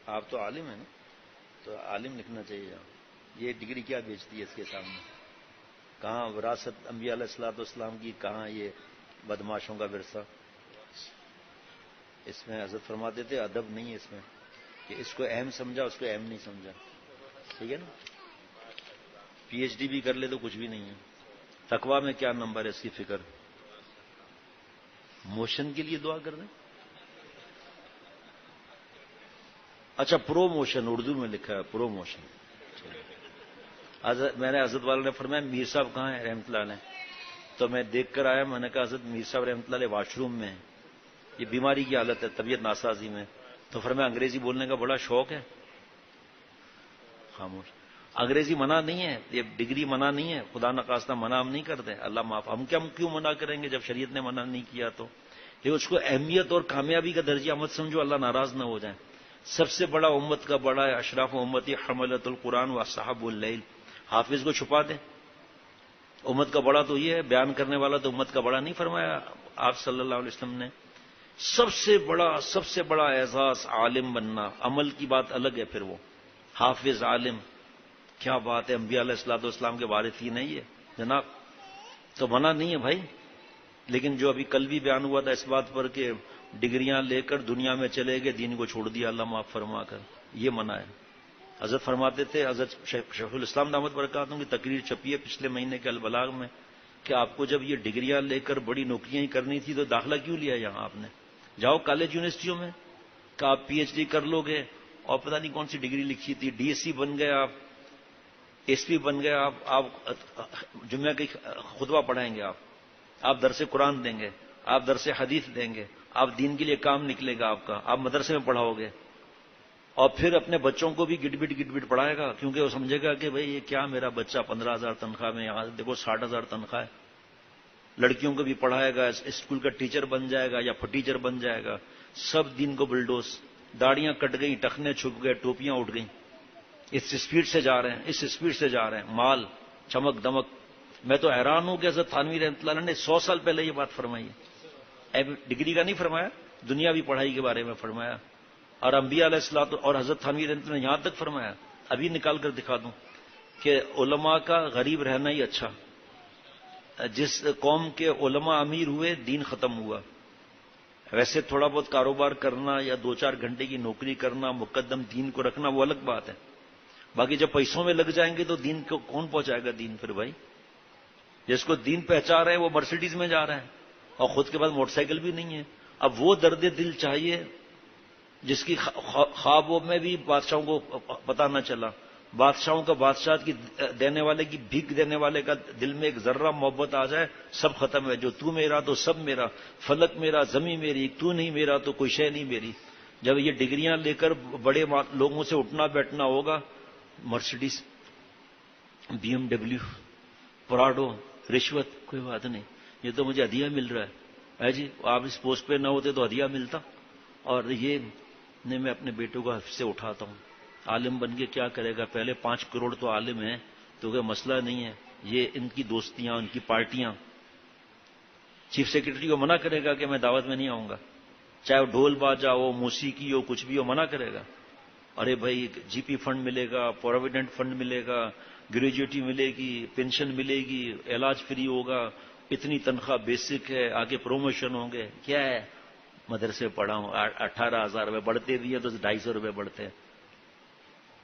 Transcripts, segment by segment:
آپ تو عالم ہیں نا، تو عالم لکھنا چاہیے یہاں. یہ ڈگری کیا بیچتی ہے اس کے سامنے؟ کہاں وراثت انبیاء علیہ الصلوۃ والسلام کی، کہاں یہ بدماشوں کا ورثہ؟ اس میں حضرت فرماتے تھے ادب نہیں ہے اس میں، کہ اس کو اہم سمجھا اس کو اہم نہیں سمجھا. ٹھیک ہے نا؟ پی ایچ ڈی بھی کر لے تو کچھ بھی نہیں ہے. تقویٰ میں کیا نمبر ہے اس کی فکر؟ موشن کے لیے دعا کر دیں. اچھا پرو موشن اردو میں لکھا ہے، پرو موشن. میں نے حضرت والے نے فرمایا میر صاحب کہاں ہیں رحمت اللہ علیہ؟ تو میں دیکھ کر آیا، میں نے کہا حضرت میر صاحب رحمت اللہ علیہ واش روم میں ہیں، یہ بیماری کی حالت ہے، طبیعت ناسازی میں. تو فرمایا انگریزی بولنے کا بڑا شوق ہے. خاموش. انگریزی منع نہیں ہے، یہ ڈگری منع نہیں ہے، خدا نخواستہ منع ہم نہیں کرتے، اللہ معاف. ہم کیوں منع کریں گے جب شریعت نے منع نہیں کیا تو؟ لیکن اس کو اہمیت اور کامیابی کا درجہ مت سمجھو، اللہ ناراض نہ ہو جائیں. سب سے بڑا امت کا بڑا ہے، اشراف امتی حملۃ القرآن و اصحاب اللیل. حافظ کو چھپا دیں. امت کا بڑا تو یہ ہے، بیان کرنے والا تو امت کا بڑا نہیں فرمایا آپ صلی اللہ علیہ وسلم نے. سب سے بڑا اعزاز عالم بننا. عمل کی بات الگ ہے، پھر وہ حافظ عالم کیا بات ہے، انبیاء علیہ الصلوۃ والسلام کے وارث ہی نہیں ہے جناب. تو منع نہیں ہے بھائی، لیکن جو ابھی کل بھی بیان ہوا تھا اس بات پر کہ ڈگریاں لے کر دنیا میں چلے گئے، دین کو چھوڑ دیا اللہ معاف فرما کر، یہ منع ہے. حضرت فرماتے تھے، حضرت شیخ الاسلام دامت برکاتہم کی تقریر چھپی ہے پچھلے مہینے کے البلاغ میں، کہ آپ کو جب یہ ڈگریاں لے کر بڑی نوکریاں ہی کرنی تھی تو داخلہ کیوں لیا یہاں آپ نے؟ جاؤ کالج یونیورسٹیوں میں کہ آپ پی ایچ ڈی کر لو گے، اور پتہ نہیں کون سی ڈگری لکھی تھی، ڈی ایس سی بن گئے آپ، ایس پی بن گئے آپ جمعہ کی خطبہ پڑھائیں گے، آپ درس قرآن دیں گے، آپ درس حدیث دیں گے، آپ دین کے لیے کام نکلے گا آپ کا، آپ مدرسے میں پڑھاؤ گے، اور پھر اپنے بچوں کو بھی گٹ بٹ پڑھائے گا، کیونکہ وہ سمجھے گا کہ بھئی یہ کیا میرا بچہ 15,000 تنخواہ میں، یہاں دیکھو 60,000 تنخواہ ہے. لڑکیوں کو بھی پڑھائے گا، اسکول کا ٹیچر بن جائے گا یا ٹیچر بن جائے گا، سب دین کو بلڈوز. داڑیاں کٹ گئی، ٹخنے چھپ گئے، ٹوپیاں اٹھ گئیں. اس اسپیڈ سے جا رہے ہیں، مال چمک دمک. میں تو حیران ہوں کہ حضرت تھانوی رحمۃ اللہ علیہ نے 100 سال پہلے یہ بات فرمائی ہے. ڈگری کا نہیں فرمایا، دنیاوی پڑھائی کے بارے میں فرمایا. اور انبیاء علیہ الصلوۃ اور حضرت تھانوی رحمۃ اللہ نے یہاں تک فرمایا، ابھی نکال کر دکھا دوں، کہ علماء کا غریب رہنا ہی اچھا. جس قوم کے علماء امیر ہوئے، دین ختم ہوا. ویسے تھوڑا بہت کاروبار کرنا یا 2-4 گھنٹے کی نوکری کرنا، مقدم دین کو رکھنا، وہ الگ بات ہے. باقی جب پیسوں میں لگ جائیں گے تو دین کو کون پہنچائے گا دین پھر بھائی؟ جس کو دین پہنچا رہے ہیں وہ مرسیڈیز میں جا رہے ہیں اور خود کے پاس موٹر سائیکل بھی نہیں ہے. اب وہ درد دل چاہیے جس کی خوابوں میں بھی بادشاہوں کو پتہ نہ چلا. بادشاہوں کا بادشاہت کی دینے والے کی بھیک دینے والے کا دل میں ایک ذرہ محبت آ جائے، سب ختم ہے. جو تو میرا تو سب میرا، فلک میرا زمین میری، تو نہیں میرا تو کوئی شے نہیں میری. جب یہ ڈگریاں لے کر بڑے لوگوں سے اٹھنا بیٹھنا ہوگا، Mercedes, B M W, Prado, رشوت، کوئی بات نہیں، یہ تو مجھے ہدیہ مل رہا ہے جی. آپ اس پوسٹ پہ نہ ہوتے تو ہدیہ ملتا. اور یہ نہیں، میں اپنے بیٹوں کو حفظ سے اٹھاتا ہوں. عالم بن کے کیا کرے گا؟ پہلے 5 کروڑ تو عالم ہیں، تو کوئی مسئلہ نہیں ہے. یہ ان کی دوستیاں، ان کی پارٹیاں. چیف سیکرٹری کو منع کرے گا کہ میں دعوت میں نہیں آؤں گا، چاہے وہ ڈھول باجا ہو، موسیقی ہو، کچھ بھی ہو، منع کرے گا. ارے بھائی جی پی فنڈ ملے گا، پروویڈنٹ فنڈ ملے گا، گریجویٹی ملے گی، پینشن ملے گی، علاج فری ہوگا، اتنی تنخواہ بیسک ہے، آگے پروموشن ہوں گے. کیا ہے؟ مدرسے پڑھا ہوں، 18,000 روپے بڑھتے بھی ہیں تو 250 روپے بڑھتے ہیں.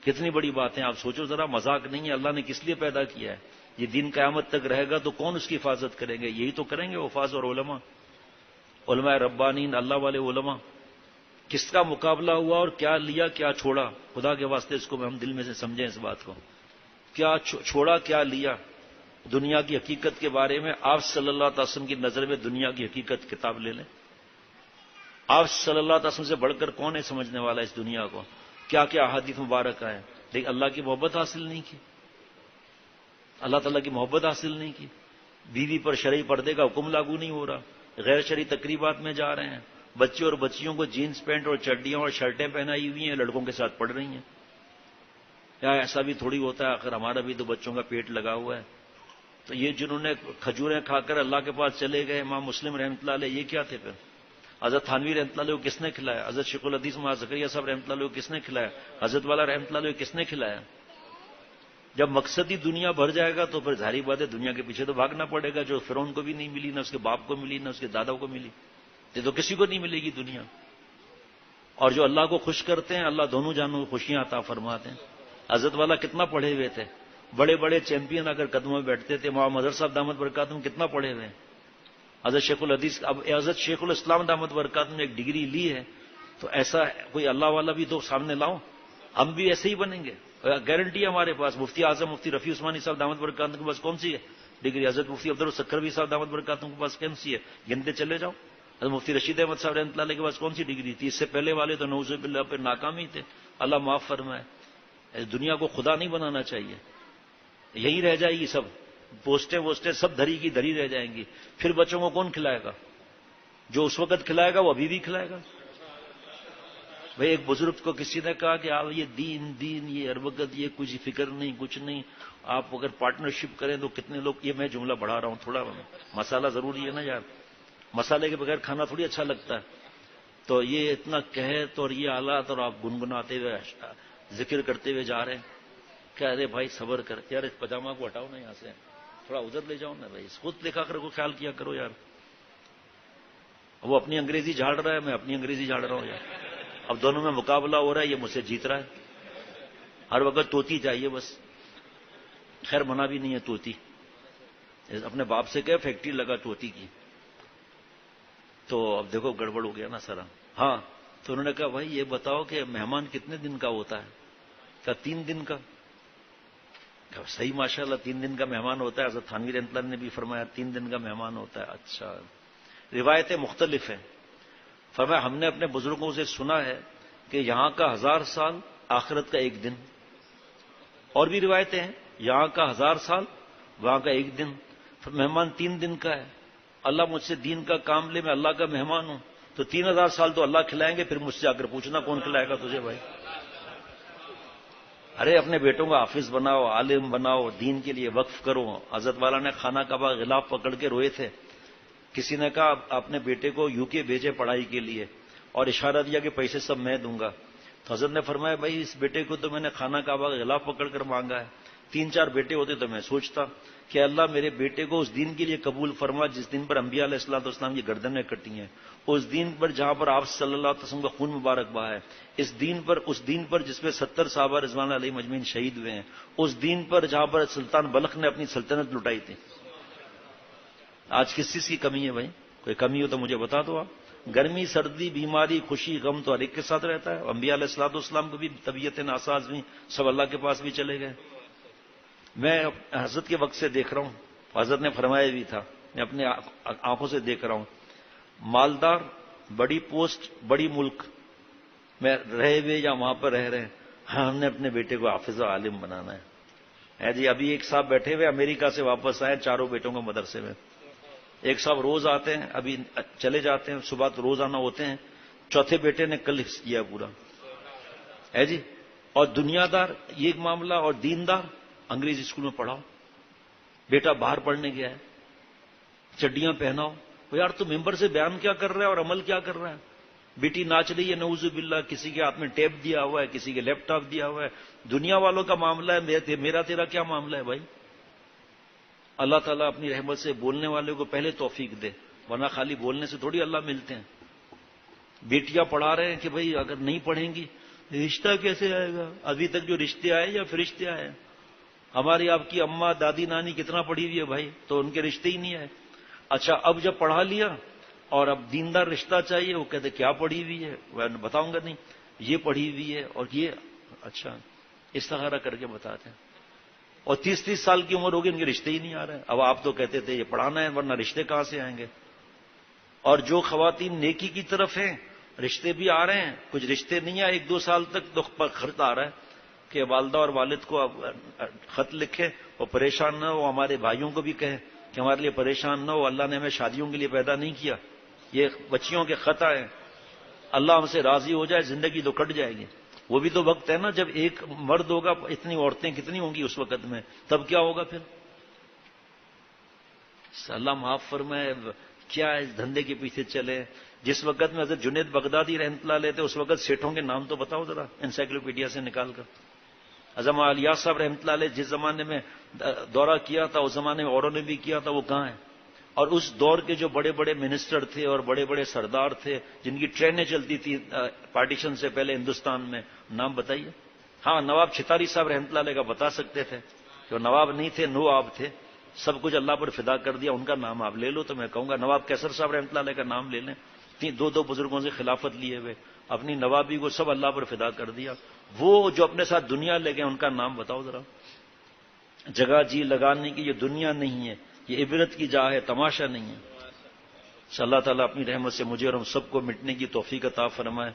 کتنی بڑی بات ہے، آپ سوچو ذرا، مذاق نہیں ہے. اللہ نے کس لیے پیدا کیا ہے؟ یہ دین قیامت تک رہے گا تو کون اس کی حفاظت کریں گے؟ یہی تو کریں گے حفاظ اور علماء، علماء ربانین، اللہ والے علماء. کس کا مقابلہ ہوا اور کیا لیا کیا چھوڑا؟ خدا کے واسطے اس کو ہم دل میں سے سمجھیں اس بات کو. کیا چھوڑا کیا لیا؟ دنیا کی حقیقت کے بارے میں آپ صلی اللہ علیہ وسلم کی نظر میں دنیا کی حقیقت کتاب لے لیں. آپ صلی اللہ علیہ وسلم سے بڑھ کر کون ہے سمجھنے والا اس دنیا کو؟ کیا کیا احادیث مبارک ہے، لیکن اللہ کی محبت حاصل نہیں کی، اللہ تعالیٰ کی محبت حاصل نہیں کی. بیوی پر شرعی پردے کا حکم لاگو نہیں ہو رہا، غیر شرعی تقریبات میں جا رہے ہیں، بچے اور بچیوں کو جینز پینٹ اور چڈیاں اور شرٹیں پہنائی ہوئی ہیں، لڑکوں کے ساتھ پڑھ رہی ہیں. یا ایسا بھی تھوڑی ہوتا ہے، آخر ہمارا بھی تو بچوں کا پیٹ لگا ہوا ہے. تو یہ جنہوں نے کھجوریں کھا کر اللہ کے پاس چلے گئے، امام مسلم رحمۃ اللہ علیہ، یہ کیا تھے پھر؟ حضرت تھانوی رحمۃ اللہ علیہ کو کس نے کھلایا؟ حضرت شیخ الحدیث مولانا زکریا صاحب رحمۃ اللہ علیہ کو کس نے کھلایا؟ حضرت والا رحمۃ اللہ علیہ کو کس نے کھلایا؟ جب مقصد ہی دنیا بھر جائے گا تو پھر ظاہری بات ہے دنیا کے پیچھے تو بھاگنا پڑے گا، جو فرعون کو بھی نہیں ملی، نہ اس کے باپ کو ملی، نہ اس کے دادا کو ملی، یہ تو کسی کو نہیں ملے گی دنیا۔ اور جو اللہ کو خوش کرتے ہیں اللہ دونوں جانوں کو خوشیاں عطا فرماتے ہیں۔ حضرت والا کتنا پڑھے ہوئے تھے، بڑے بڑے چیمپئن اگر قدموں میں بیٹھتے تھے، مولانا مظہر صاحب دامت برکاتہم کتنا پڑھے ہوئے ہیں۔ حضرت شیخ الحدیث، اب حضرت شیخ الاسلام دامت برکاتہم نے ایک ڈگری لی ہے، تو ایسا کوئی اللہ والا بھی تو سامنے لاؤ، ہم بھی ایسے ہی بنیں گے، گارنٹی ہے ہمارے پاس۔ مفتی اعظم مفتی رفیع عثمانی صاحب دامت برکاتہم کے پاس کون سی ہے ڈگری؟ حضرت مفتی عبدالسکروی صاحب دامت برکاتہم کے پاس کون سی ہے؟ گنتے چلے جاؤ۔ حضرت مفتی رشید احمد صاحب رحمۃ اللہ علیہ کے پاس کون سی ڈگری تھی؟ اس سے پہلے والے تو نعوذ باللہ پہ ناکامی تھے، اللہ معاف فرمائے۔ اس دنیا کو خدا نہیں بنانا چاہیے، یہی رہ جائے گی سب، پوسٹیں ووسٹیں سب دھری کی دھری رہ جائیں گی، پھر بچوں کو کون کھلائے گا؟ جو اس وقت کھلائے گا وہ ابھی بھی کھلائے گا۔ بھئی ایک بزرگ کو کسی نے کہا کہ آپ یہ دین یہ ہر وقت یہ کچھ فکر نہیں کچھ نہیں، آپ اگر پارٹنرشپ کریں تو کتنے لوگ، یہ میں جملہ بڑھا رہا ہوں تھوڑا، مسالہ ضروری ہے نا یار، مسالے کے بغیر کھانا تھوڑی اچھا لگتا ہے۔ تو یہ اتنا قحط اور یہ حالات اور آپ گنگناتے ہوئے ذکر کرتے ہوئے جا رہے ہیں، کہہ رہے بھائی صبر کر، یار اس پاجامہ کو ہٹاؤ نا یہاں سے، تھوڑا ادھر لے جاؤ نا بھائی، خود لکھا کر کو خیال کیا کرو یار۔ وہ اپنی انگریزی جھاڑ رہا ہے، میں اپنی انگریزی جھاڑ رہا ہوں یار، اب دونوں میں مقابلہ ہو رہا ہے، یہ مجھ سے جیت رہا ہے، ہر وقت توتی چاہیے بس۔ خیر منع بھی نہیں ہے توتی، اپنے باپ سے کہ فیکٹری لگا توتی کی، تو اب دیکھو گڑبڑ ہو گیا نا سارا۔ ہاں تو انہوں نے کہا بھائی یہ بتاؤ کہ مہمان کتنے دن کا ہوتا ہے؟ کہا 3 دن کا۔ کہا صحیح ماشاءاللہ 3 دن کا مہمان ہوتا ہے، حضرت تھانوی رحمۃ اللہ نے بھی فرمایا 3 دن کا مہمان ہوتا ہے۔ اچھا، روایتیں مختلف ہیں۔ فرمایا ہم نے اپنے بزرگوں سے سنا ہے کہ یہاں کا 1000 سال آخرت کا 1 دن، اور بھی روایتیں ہیں یہاں کا 1000 سال وہاں کا 1 دن۔ مہمان 3 دن کا ہے، اللہ مجھ سے دین کا کام لے، میں اللہ کا مہمان ہوں، تو 3000 سال تو اللہ کھلائیں گے، پھر مجھ سے آ کر پوچھنا کون کھلائے گا تجھے بھائی۔ ارے اپنے بیٹوں کا حافظ بناؤ، عالم بناؤ، دین کے لیے وقف کرو۔ حضرت والا نے خانہ کعبہ غلاف پکڑ کے روئے تھے، کسی نے کہا اپنے بیٹے کو UK بھیجے پڑھائی کے لیے، اور اشارہ دیا کہ پیسے سب میں دوں گا، تو حضرت نے فرمایا بھائی اس بیٹے کو تو میں نے خانہ کعبہ کا غلاف پکڑ کر مانگا ہے، 3-4 بیٹے ہوتے تو میں سوچتا کہ اللہ میرے بیٹے کو اس دین کے لیے قبول فرما جس دن پر انبیاء علیہ الصلوۃ والسلام کی گردنیں کٹی ہیں، اس دین پر جہاں پر آپ صلی اللہ علیہ وسلم کا خون مبارک بہا ہے، اس دین پر جس پہ 70 صحابہ رضوان اللہ علیہم اجمعین شہید ہوئے ہیں، اس دین پر جہاں پر سلطان بلخ نے اپنی سلطنت لٹائی تھی۔ آج کس چیز کی کمی ہے بھائی؟ کوئی کمی ہو تو مجھے بتا دو آپ۔ گرمی سردی بیماری خوشی غم تو ہر ایک کے ساتھ رہتا ہے، انبیاء علیہ الصلوۃ والسلام کو بھی طبیعت ناساز ہوئی، سب اللہ کے پاس بھی چلے گئے۔ میں حضرت کے وقت سے دیکھ رہا ہوں، حضرت نے فرمایا بھی تھا، میں اپنے آنکھوں سے دیکھ رہا ہوں، مالدار بڑی پوسٹ بڑی ملک میں رہے ہوئے یا وہاں پر رہ رہے ہیں، ہاں ہم نے اپنے بیٹے کو حافظ و عالم بنانا ہے جی۔ ابھی ایک صاحب بیٹھے ہوئے امریکہ سے واپس آئے 4 بیٹوں کو مدرسے میں، ایک صاحب روز آتے ہیں ابھی چلے جاتے ہیں، صبح تو روز آنا ہوتے ہیں، 4تھے بیٹے نے کل حفظ کیا پورا ہے جی۔ اور دنیا دار یہ ایک معاملہ، اور دیندار انگریزی اسکول میں پڑھاؤ، بیٹا باہر پڑھنے گیا ہے چڈیاں پہناؤ، یار تو ممبر سے بیان کیا کر رہا ہے اور عمل کیا کر رہا ہے؟ بیٹی ناچ رہی ہے نعوذ باللہ، کسی کے ہاتھ میں ٹیپ دیا ہوا ہے، کسی کے لیپ ٹاپ دیا ہوا ہے، دنیا والوں کا معاملہ ہے، میرا تیرا کیا معاملہ ہے بھائی؟ اللہ تعالیٰ اپنی رحمت سے بولنے والے کو پہلے توفیق دے، ورنہ خالی بولنے سے تھوڑی اللہ ملتے ہیں۔ بیٹیاں پڑھا رہے ہیں کہ بھائی اگر نہیں پڑھیں گی رشتہ کیسے آئے گا؟ ابھی تک جو رشتے آئے یا فرشتے آئے؟ ہماری آپ کی اماں دادی نانی کتنا پڑھی ہوئی ہے بھائی، تو ان کے رشتے ہی نہیں آئے۔ اچھا اب جب پڑھا لیا اور اب دیندار رشتہ چاہیے، وہ کہتے کیا پڑھی ہوئی ہے؟ میں بتاؤں گا نہیں، یہ پڑھی ہوئی ہے اور یہ، اچھا استخارہ کر کے بتاتے ہیں، اور 30 سال کی عمر ہوگی ان کے رشتے ہی نہیں آ رہے ہیں۔ اب آپ تو کہتے تھے یہ پڑھانا ہے ورنہ رشتے کہاں سے آئیں گے؟ اور جو خواتین نیکی کی طرف ہیں رشتے بھی آ رہے ہیں، کچھ رشتے نہیں آئے 1-2 سال تک، تو خرچ آ رہا ہے کہ والدہ اور والد کو خط لکھے اور پریشان نہ ہو، ہمارے بھائیوں کو بھی کہیں کہ ہمارے لیے پریشان نہ ہو، اللہ نے ہمیں شادیوں کے لیے پیدا نہیں کیا، یہ بچیوں کے خط آئے، اللہ ہم سے راضی ہو جائے زندگی تو کٹ جائے گی۔ وہ بھی تو وقت ہے نا، جب ایک مرد ہوگا اتنی عورتیں کتنی ہوں گی اس وقت میں، تب کیا ہوگا پھر؟ اللہ معاف فرمائے، کیا اس دھندے کے پیچھے چلے؟ جس وقت میں حضرت جنید بغدادی رحمۃ اللہ علیہ تھے اس وقت سیٹھوں کے نام تو بتاؤ ذرا انسائکلوپیڈیا سے نکال کر. اعظم الیاس صاحب رحمۃ اللہ علیہ جس زمانے میں دورہ کیا تھا اس زمانے میں اوروں نے بھی کیا تھا، وہ کہاں ہیں؟ اور اس دور کے جو بڑے بڑے منسٹر تھے اور بڑے بڑے سردار تھے جن کی ٹرینیں چلتی تھی پارٹیشن سے پہلے ہندوستان میں، نام بتائیے. ہاں نواب چھتاری صاحب رحمۃ اللہ علیہ کا بتا سکتے تھے، جو نواب نہیں تھے نواب تھے، سب کچھ اللہ پر فدا کر دیا، ان کا نام آپ لے لو تو میں کہوں گا. نواب کیسر صاحب رحمۃ اللہ علیہ کا نام لے لیں، دو بزرگوں سے خلافت لیے ہوئے، اپنی نوابی کو سب اللہ پر فدا کر دیا. وہ جو اپنے ساتھ دنیا لے گئے ان کا نام بتاؤ ذرا. جگہ جی لگانے کی یہ دنیا نہیں ہے، یہ عبرت کی جا ہے، تماشا نہیں ہے. اللہ تعالیٰ اپنی رحمت سے مجھے اور ہم سب کو مٹنے کی توفیق عطا فرمائے،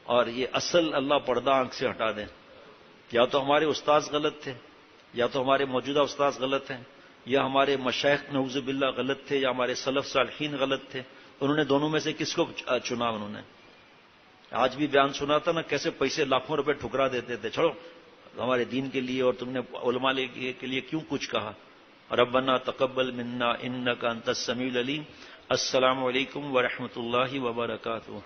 اور یہ اصل اللہ پردہ آنکھ سے ہٹا دیں. یا تو ہمارے استاذ غلط تھے، یا تو ہمارے موجودہ استاذ غلط ہیں، یا ہمارے مشائخ نعوذ باللہ غلط تھے، یا ہمارے سلف صالحین غلط تھے. انہوں نے دونوں میں سے کس کو چنا؟ انہوں نے آج بھی بیان سنا تھا نا، کیسے پیسے لاکھوں روپے ٹھکرا دیتے تھے، چھوڑو ہمارے دین کے لیے، اور تم نے علماء کے لیے کیوں کچھ کہا. ربنا تقبل منا انک انت السمیع العلیم. السلام علیکم ورحمۃ اللہ وبرکاتہ.